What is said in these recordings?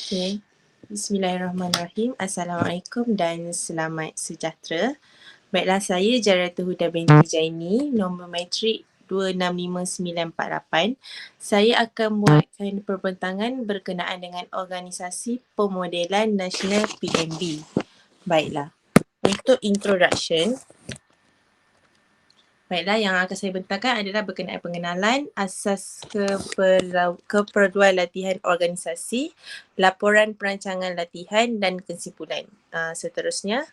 Okay. Bismillahirrahmanirrahim. Assalamualaikum dan selamat sejahtera. Baiklah, saya Jaratul Huda binti Jaini, nombor matrik 265948. Saya akan buatkan perbentangan berkenaan dengan Organisasi Pemodelan Nasional PNB. Baiklah, untuk introduction, baiklah, yang akan saya bentangkan adalah berkenaan pengenalan, asas keperluan latihan organisasi, laporan perancangan latihan dan kesimpulan. Seterusnya,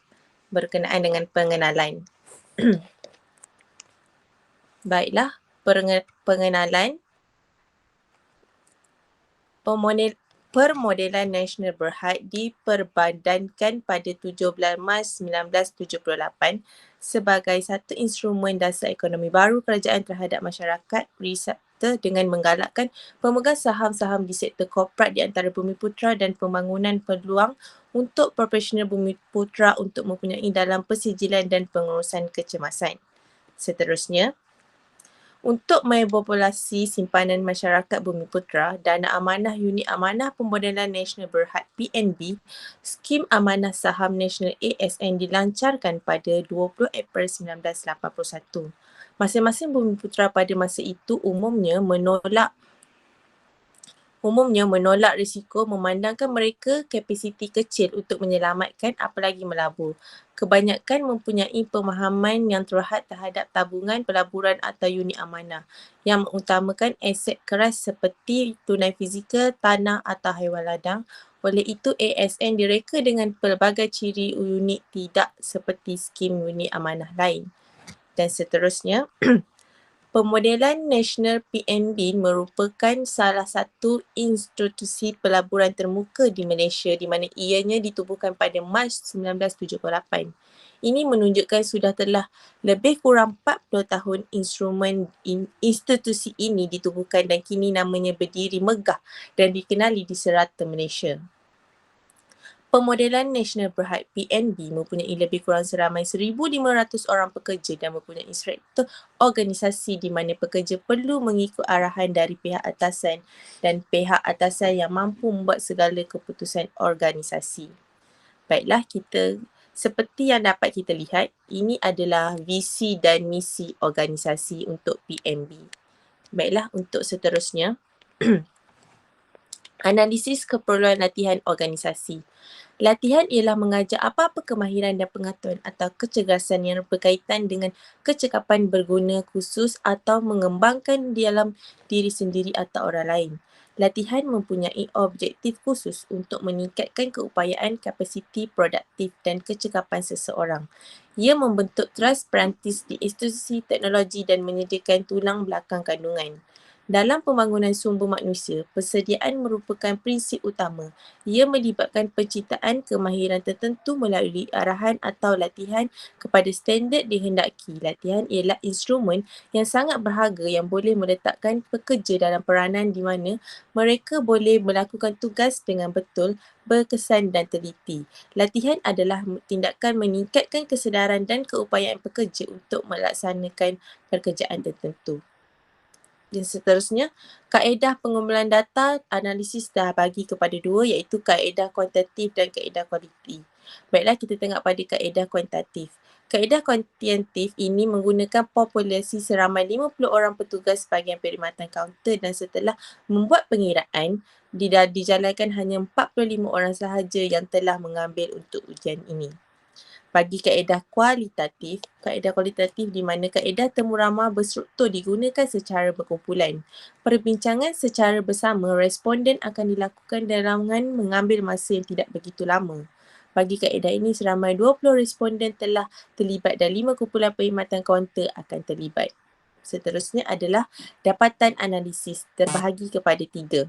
berkenaan dengan pengenalan. Baiklah, pengenalan. Permodelan Nasional Berhad diperbadankan pada 17 Mac 1978 sebagai satu instrumen dasar ekonomi baru kerajaan terhadap masyarakat serta dengan menggalakkan pemegang saham-saham di sektor korporat di antara Bumiputera dan pembangunan peluang untuk profesional Bumiputera untuk mempunyai dalam persijilan dan pengurusan kecemasan. Seterusnya, untuk memopulasi simpanan masyarakat Bumiputera, Dana Amanah Unit Amanah Pemodelan Nasional Berhad PNB, Skim Amanah Saham Nasional ASN dilancarkan pada 20 April 1981. Masing-masing Bumiputera pada masa itu umumnya menolak risiko memandangkan mereka kapasiti kecil untuk menyelamatkan apalagi melabur. Kebanyakan mempunyai pemahaman yang terhad terhadap tabungan, pelaburan atau unit amanah yang mengutamakan aset keras seperti tunai fizikal, tanah atau haiwan ladang. Oleh itu, ASN direka dengan pelbagai ciri unik tidak seperti skim unit amanah lain. Dan seterusnya, Pemodelan Nasional PNB merupakan salah satu institusi pelaburan termuka di Malaysia di mana ianya ditubuhkan pada Mac 1978. Ini menunjukkan sudah telah lebih kurang 40 tahun institusi ini ditubuhkan dan kini namanya berdiri megah dan dikenali di serata Malaysia. Pemodelan Nasional Berhad PNB mempunyai lebih kurang seramai 1,500 orang pekerja dan mempunyai struktur organisasi di mana pekerja perlu mengikut arahan dari pihak atasan dan pihak atasan yang mampu membuat segala keputusan organisasi. Baiklah, seperti yang dapat kita lihat, ini adalah visi dan misi organisasi untuk PNB. Baiklah, untuk seterusnya, analisis keperluan latihan organisasi. Latihan ialah mengajar apa-apa kemahiran dan pengetahuan atau kecergasan yang berkaitan dengan kecekapan berguna khusus atau mengembangkan dalam diri sendiri atau orang lain. Latihan mempunyai objektif khusus untuk meningkatkan keupayaan kapasiti produktif dan kecekapan seseorang. Ia membentuk teras perantis di institusi teknologi dan menyediakan tulang belakang kandungan. Dalam pembangunan sumber manusia, persediaan merupakan prinsip utama. Ia melibatkan penciptaan kemahiran tertentu melalui arahan atau latihan kepada standard dihendaki. Latihan ialah instrumen yang sangat berharga yang boleh meletakkan pekerja dalam peranan di mana mereka boleh melakukan tugas dengan betul, berkesan dan teliti. Latihan adalah tindakan meningkatkan kesedaran dan keupayaan pekerja untuk melaksanakan pekerjaan tertentu. Dan seterusnya, kaedah pengumpulan data analisis dah bagi kepada dua iaitu kaedah kuantitatif dan kaedah kualiti. Baiklah, kita tengok pada kaedah kuantitatif. Kaedah kuantitatif ini menggunakan populasi seramai 50 orang petugas bahagian perkhidmatan kaunter dan setelah membuat pengiraan, dijalankan hanya 45 orang sahaja yang telah mengambil untuk ujian ini. Bagi kaedah kualitatif di mana kaedah temu ramah berstruktur digunakan secara berkumpulan. Perbincangan secara bersama responden akan dilakukan dengan mengambil masa yang tidak begitu lama. Bagi kaedah ini, seramai 20 responden telah terlibat dan 5 kumpulan perkhidmatan kaunter akan terlibat. Seterusnya adalah dapatan analisis terbahagi kepada 3.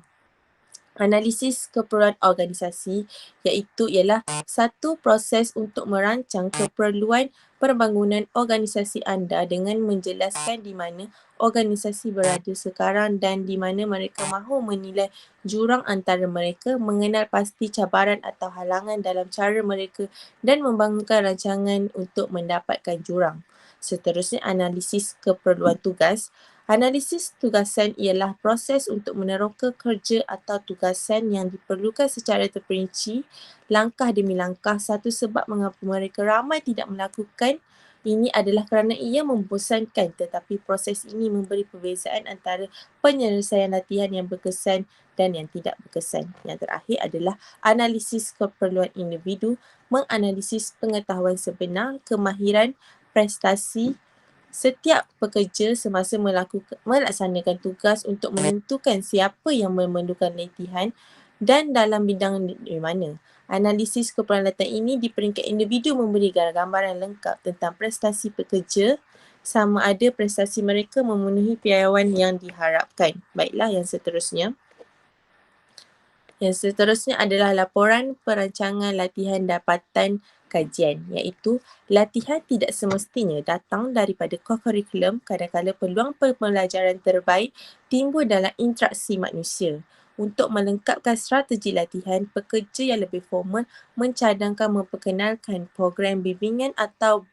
Analisis keperluan organisasi ialah satu proses untuk merancang keperluan pembangunan organisasi anda dengan menjelaskan di mana organisasi berada sekarang dan di mana mereka mahu menilai jurang antara mereka, mengenal pasti cabaran atau halangan dalam cara mereka dan membangunkan rancangan untuk mendapatkan jurang. Seterusnya, analisis keperluan tugas. Analisis tugasan ialah proses untuk meneroka kerja atau tugasan yang diperlukan secara terperinci, langkah demi langkah. Satu sebab mengapa mereka ramai tidak melakukan ini adalah kerana ia membosankan, tetapi proses ini memberi perbezaan antara penyelesaian latihan yang berkesan dan yang tidak berkesan. Yang terakhir adalah analisis keperluan individu, menganalisis pengetahuan sebenar, kemahiran, prestasi setiap pekerja semasa melaksanakan tugas untuk menentukan siapa yang memerlukan latihan dan dalam bidang di mana. Analisis keperluan latihan ini di peringkat individu memberi gambaran lengkap tentang prestasi pekerja sama ada prestasi mereka memenuhi piawaian yang diharapkan. Baiklah, yang seterusnya. Yang seterusnya adalah laporan perancangan latihan dapatan kajian, iaitu latihan tidak semestinya datang daripada kurikulum. Kadang-kadang peluang pembelajaran terbaik timbul dalam interaksi manusia. Untuk melengkapkan strategi latihan, pekerja yang lebih formal mencadangkan memperkenalkan program bimbingan atau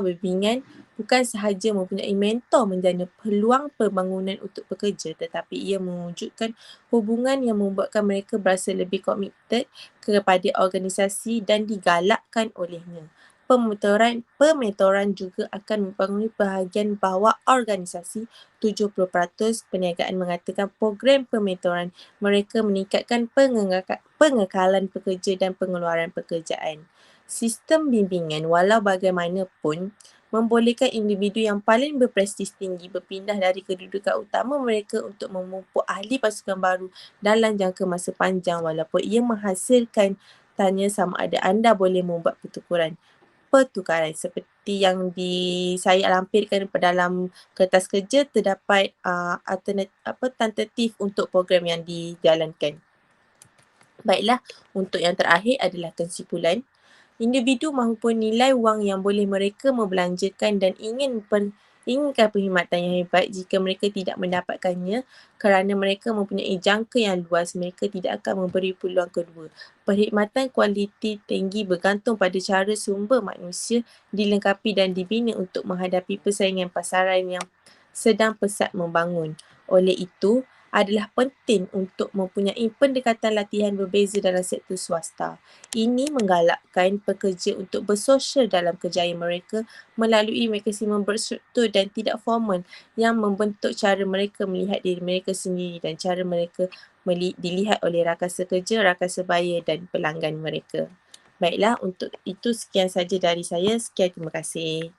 bimbingan bukan sahaja mempunyai mentor menjana peluang pembangunan untuk pekerja, tetapi ia mewujudkan hubungan yang membuatkan mereka berasa lebih komited kepada organisasi dan digalakkan olehnya. Pementoran juga akan mempengaruhi bahagian bawah organisasi. 70% perniagaan mengatakan program pementoran mereka meningkatkan pengekalan pekerja dan pengeluaran pekerjaan. Sistem bimbingan walau bagaimanapun membolehkan individu yang paling berprestis tinggi berpindah dari kedudukan utama mereka untuk memupuk ahli pasukan baru dalam jangka masa panjang, walaupun ia menghasilkan tanya sama ada anda boleh membuat pertukaran seperti yang saya lampirkan dalam kertas kerja. Terdapat tentatif untuk program yang dijalankan. Baiklah, untuk yang terakhir adalah kesimpulan. Individu maupun nilai wang yang boleh mereka membelanjakan dan inginkan perkhidmatan yang hebat. Jika mereka tidak mendapatkannya kerana mereka mempunyai jangka yang luas, mereka tidak akan memberi peluang kedua. Perkhidmatan kualiti tinggi bergantung pada cara sumber manusia dilengkapi dan dibina untuk menghadapi persaingan pasaran yang sedang pesat membangun. Oleh itu, adalah penting untuk mempunyai pendekatan latihan berbeza dalam sektor swasta. Ini menggalakkan pekerja untuk bersosial dalam kerjaya mereka melalui mekanisme berstruktur dan tidak formal yang membentuk cara mereka melihat diri mereka sendiri dan cara mereka dilihat oleh rakan sekerja, rakan sebaya dan pelanggan mereka. Baiklah, untuk itu sekian saja dari saya. Sekian, terima kasih.